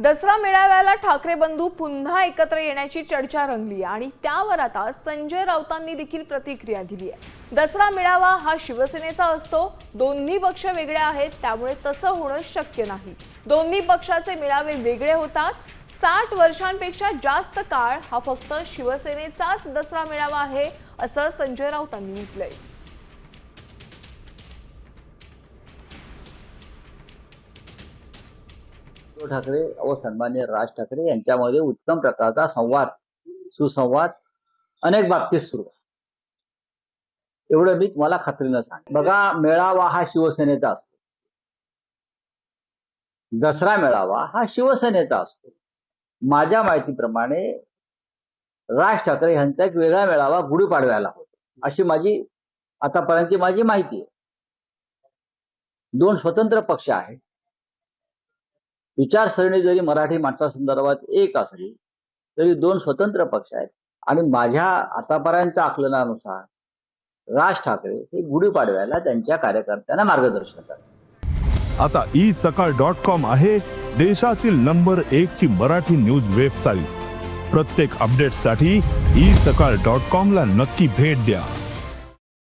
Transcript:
दसरा मेळाव्याला ठाकरे बंधू पुन्हा एकत्र येण्याची चर्चा रंगली आणि त्यावर आता संजय राऊतांनी देखील प्रतिक्रिया दिली आहे। दसरा मेळावा हा शिवसेनेचा असतो, दोन्ही पक्ष वेगळे आहेत, त्यामुळे तसं होणं शक्य नाही। दोन्ही पक्षाचे मेळावे वेगळे होतात। 60 वर्षांपेक्षा जास्त काळ हा फक्त शिवसेनेचाच दसरा मेळावा आहे, असं संजय राऊतांनी म्हटलंय। उद्धव ठाकरे व सन्माननीय राज ठाकरे यांच्यामध्ये उत्तम प्रकारचा संवाद, सुसंवाद अनेक बाबतीत सुरू आहे। एवढं मी तुम्हाला खात्रीनं सांग। बघा, मेळावा हा शिवसेनेचा असतो, दसरा मेळावा हा शिवसेनेचा असतो। माझ्या माहितीप्रमाणे राज ठाकरे यांचा एक वेगळा मेळावा गुढीपाडव्याला होतो, अशी माझी आतापर्यंतची माहिती आहे। दोन स्वतंत्र पक्ष आहेत। विचारसरणी जरी मराठी माणसासंदर्भात एक असली तरी दोन स्वतंत्र पक्ष आहेत आणि माझ्या आतापर्यंतच्या आकलनानुसार राज ठाकरे हे गुढीपाडव्याला त्यांच्या कार्यकर्त्यांना मार्गदर्शन करतात। आता isakal.com आहे देशातील नंबर 1 ची मराठी न्यूज वेबसाईट। प्रत्येक अपडेटसाठी isakal.com ला नक्की भेट द्या।